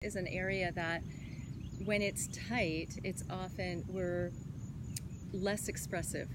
Is an area that when it's tight, we're less expressive.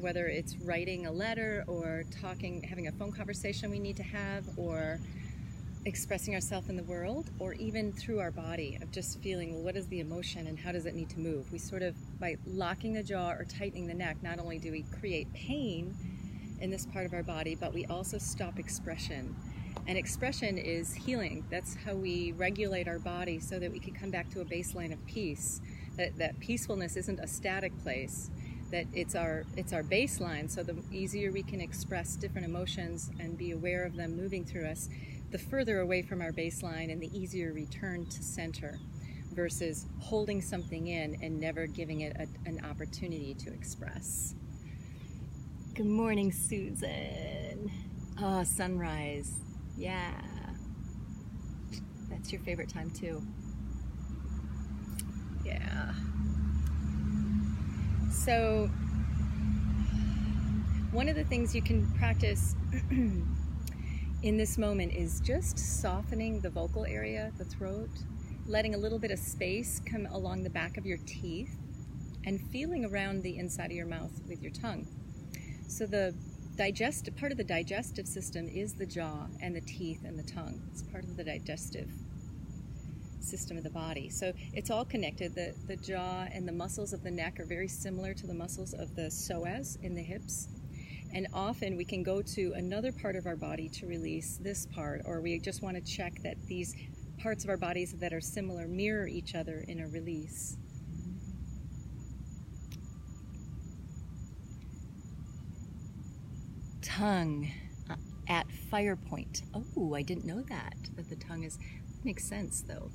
Whether it's writing a letter or having a phone conversation we need to have, or expressing ourselves in the world, or even through our body of just feeling, well, what is the emotion and how does it need to move? We sort of, by locking the jaw or tightening the neck, not only do we create pain in this part of our body, but we also stop expression. And expression is healing. That's how we regulate our body so that we can come back to a baseline of peace. That peacefulness isn't a static place, that it's our baseline. So the easier we can express different emotions and be aware of them moving through us, the further away from our baseline and the easier return to center, versus holding something in and never giving it an opportunity to express. Good morning, Susan. Oh, sunrise. Yeah, that's your favorite time too. Yeah. So one of the things you can practice in this moment is just softening the vocal area, the throat, letting a little bit of space come along the back of your teeth, and feeling around the inside of your mouth with your tongue. So the part of the digestive system is the jaw and the teeth and the tongue. It's part of the digestive system of the body. So it's all connected. The jaw and the muscles of the neck are very similar to the muscles of the psoas in the hips. And often we can go to another part of our body to release this part, or we just want to check that these parts of our bodies that are similar mirror each other in a release. Tongue at fire point. Oh, I didn't know that the tongue is, makes sense though.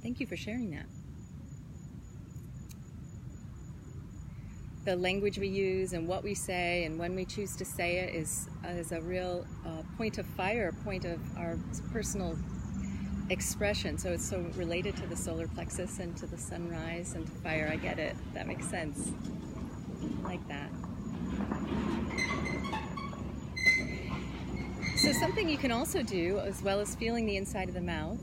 Thank you for sharing that. The language we use and what we say and when we choose to say it is a real point of fire, a point of our personal expression. So it's so related to the solar plexus and to the sunrise and to fire. I get it. That makes sense. I like that. So something you can also do, as well as feeling the inside of the mouth,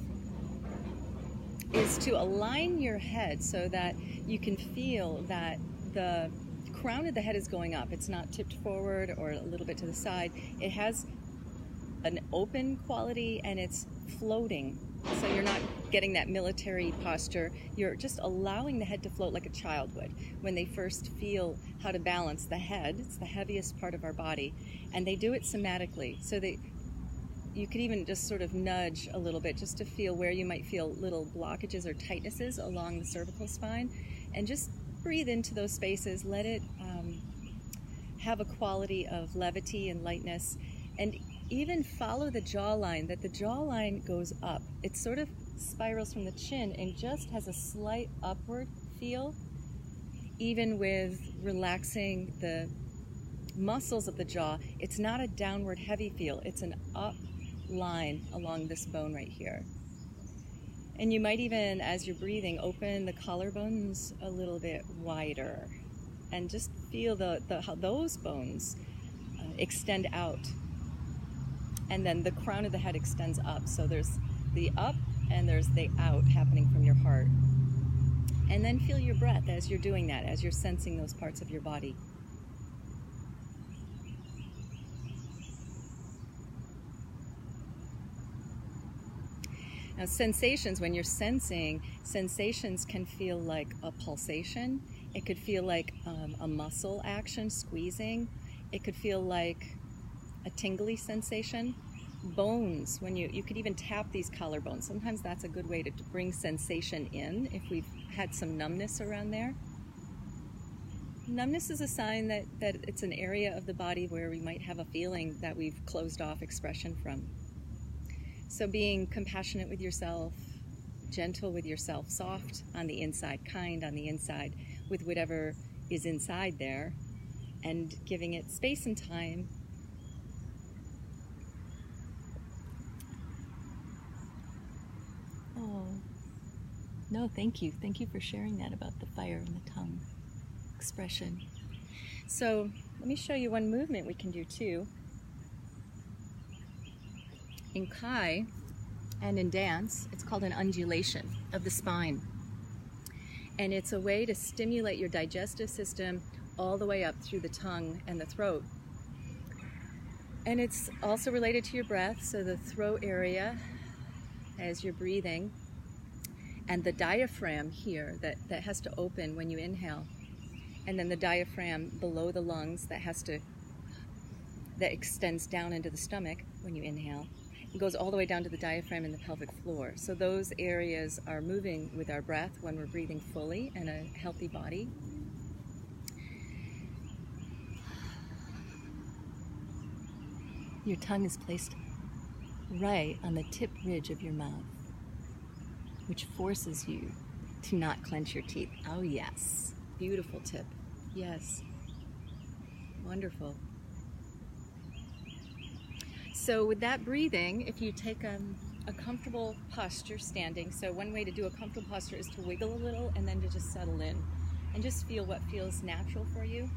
is to align your head so that you can feel that the crown of the head is going up. It's not tipped forward or a little bit to the side. It has an open quality and it's floating. So you're not getting that military posture. You're just allowing the head to float like a child would when they first feel how to balance the head. It's the heaviest part of our body. And they do it somatically. So you could even just sort of nudge a little bit just to feel where you might feel little blockages or tightnesses along the cervical spine. And just breathe into those spaces. Let it have a quality of levity and lightness. And even follow the jawline, that the jawline goes up. It sort of spirals from the chin and just has a slight upward feel, even with relaxing the muscles of the jaw. It's not a downward heavy feel, it's an up line along this bone right here. And you might even, as you're breathing, open the collarbones a little bit wider and just feel how those bones extend out. And then the crown of the head extends up. So there's the up and there's the out happening from your heart. And then feel your breath as you're doing that, as you're sensing those parts of your body. Now, sensations, when you're sensing, sensations can feel like a pulsation. It could feel like a muscle action, squeezing. It could feel like a tingly sensation. Bones, when you could even tap these collarbones. Sometimes that's a good way to bring sensation in if we've had some numbness around there. Numbness is a sign that it's an area of the body where we might have a feeling that we've closed off expression from. So being compassionate with yourself, gentle with yourself, soft on the inside, kind on the inside with whatever is inside there, and giving it space and time. Oh, no, thank you. Thank you for sharing that about the fire and the tongue expression. So let me show you one movement we can do too. In Kai and in dance, it's called an undulation of the spine. And it's a way to stimulate your digestive system all the way up through the tongue and the throat. And it's also related to your breath, so the throat area as you're breathing, and the diaphragm here that has to open when you inhale, and then the diaphragm below the lungs that extends down into the stomach when you inhale. It goes all the way down to the diaphragm and the pelvic floor. So those areas are moving with our breath when we're breathing fully in a healthy body. Your tongue is placed right on the tip ridge of your mouth, which forces you to not clench your teeth. Oh yes, beautiful tip. Yes, wonderful. So with that breathing, if you take a comfortable posture standing, so one way to do a comfortable posture is to wiggle a little and then to just settle in and just feel what feels natural for you.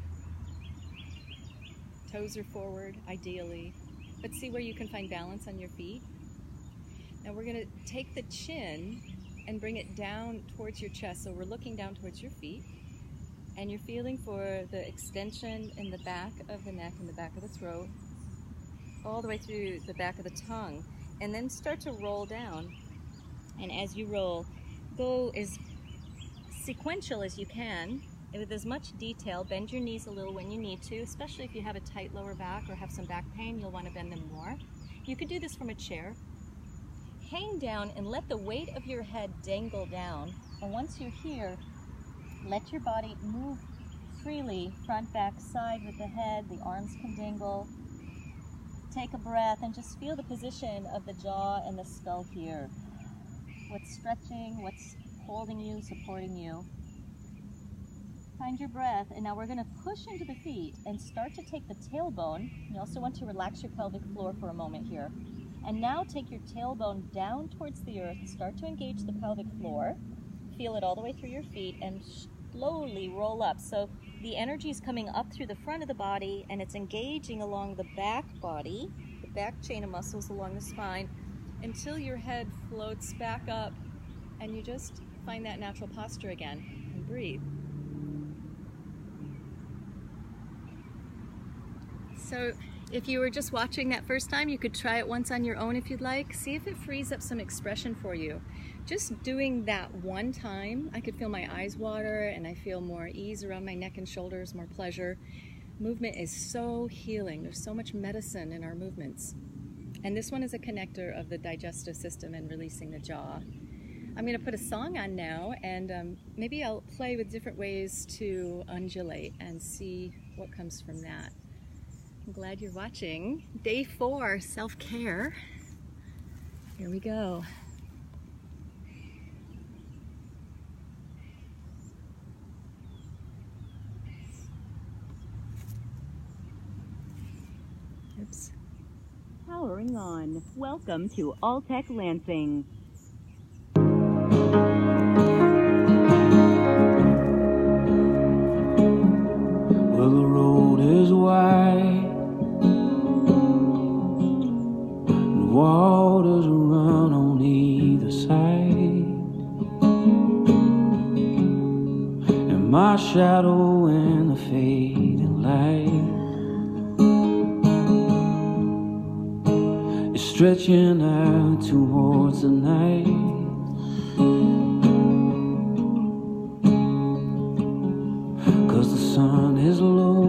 Toes are forward, ideally, but see where you can find balance on your feet. Now we're going to take the chin and bring it down towards your chest, so we're looking down towards your feet, and you're feeling for the extension in the back of the neck and the back of the throat, all the way through the back of the tongue, and then start to roll down. And as you roll, go as sequential as you can, with as much detail. Bend your knees a little when you need to, especially if you have a tight lower back or have some back pain, you'll want to bend them more. You could do this from a chair. Hang down and let the weight of your head dangle down, and once you're here, let your body move freely, front, back, side with the head. The arms can dangle. Take a breath and just feel the position of the jaw and the skull here. What's stretching, what's holding you, supporting you. Find your breath, and now we're going to push into the feet and start to take the tailbone. You also want to relax your pelvic floor for a moment here. And now take your tailbone down towards the earth, start to engage the pelvic floor. Feel it all the way through your feet and slowly roll up. So the energy is coming up through the front of the body and it's engaging along the back body, the back chain of muscles along the spine, until your head floats back up and you just find that natural posture again and breathe. So if you were just watching that first time, you could try it once on your own if you'd like. See if it frees up some expression for you. Just doing that one time, I could feel my eyes water and I feel more ease around my neck and shoulders, more pleasure. Movement is so healing. There's so much medicine in our movements. And this one is a connector of the digestive system and releasing the jaw. I'm going to put a song on now, and maybe I'll play with different ways to undulate and see what comes from that. I'm glad you're watching. Day 4, self-care. Here we go. Oops. Powering on. Welcome to Alltech Lansing. Well, the road is wide, and waters run on either side, and my shadow in the fading light is stretching out towards the night. Cause the sun is low,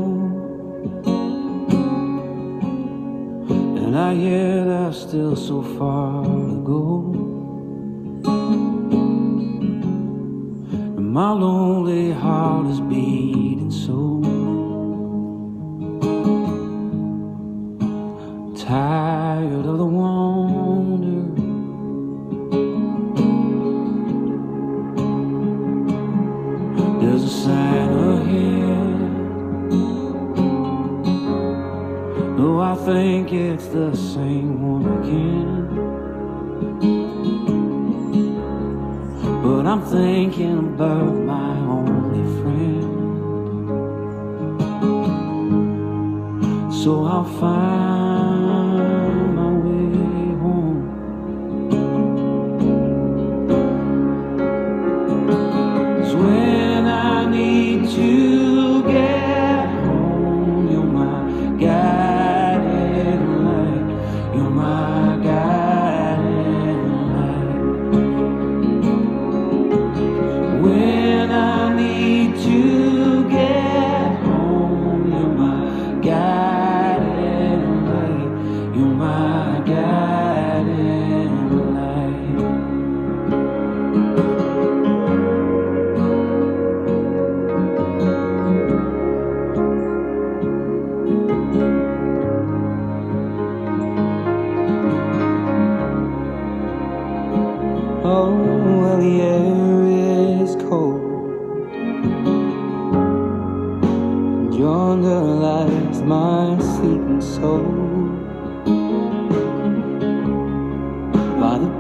and I hear there's still so far to go, and my lonely heart is beating so. Tired of the wander, there's a sign ahead, though I think it's the same one again. But I'm thinking about my only friend, so I'll find my way home.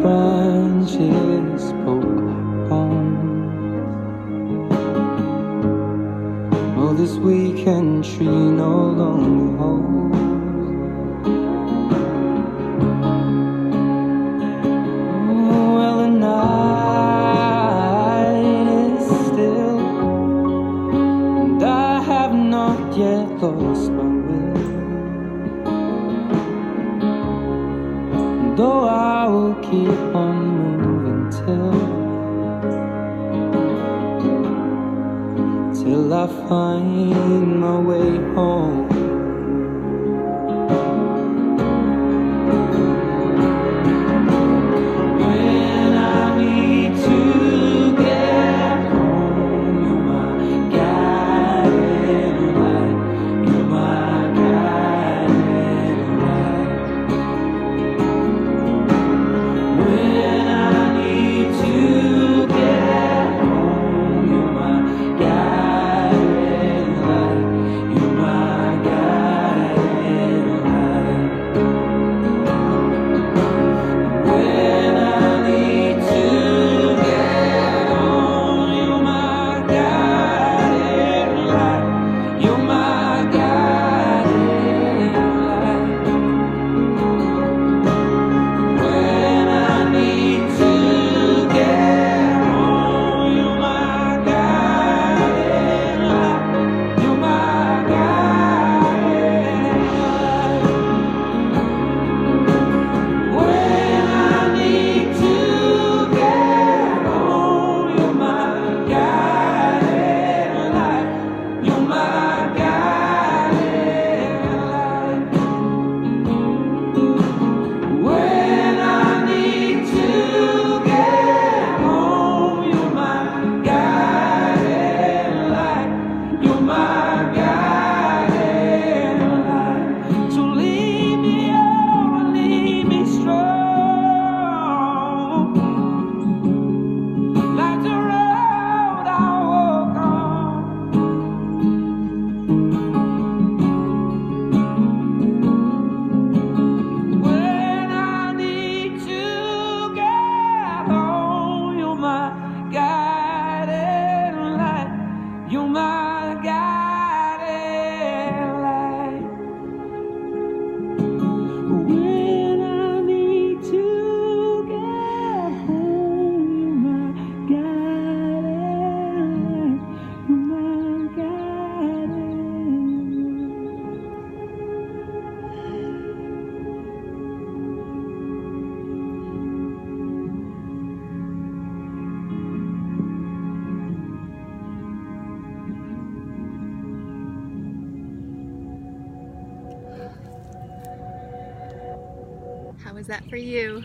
branches poke bones. Oh, this weekend tree no longer holds. Oh, well, the night is still, and I have not yet lost my will. Though I will keep on moving till I find my way home. When I need to get home, you're my guiding light. You're my guiding light. When I need to get home, you're my guiding light. You're my guiding light. When I need to get home, you're my guiding light. You're my guiding light. When I need to get home, you're my guiding light. You're my guiding light. When I need to get home, you're my guiding light. You're my guiding light. When I need to get home, you're my guiding light. You're my guiding light. So lead me on and lead me strong, like the road I walk on. When I need to get home, you're my guiding light. You're my guiding light. When I need to get home, you're my guiding light. You're my guiding How was that for you?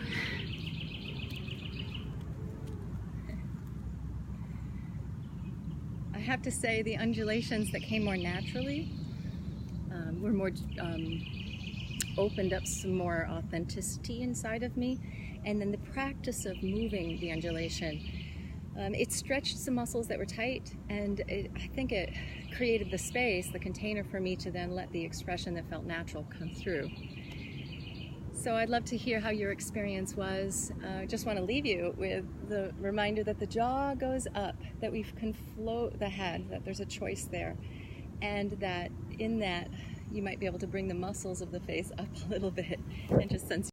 I have to say the undulations that came more naturally were more opened up some more authenticity inside of me, and then the practice of moving the undulation, it stretched some muscles that were tight, and I think it created the space, the container for me to then let the expression that felt natural come through. So I'd love to hear how your experience was. I just want to leave you with the reminder that the jaw goes up, that we can float the head, that there's a choice there, and that in that you might be able to bring the muscles of the face up a little bit and just sense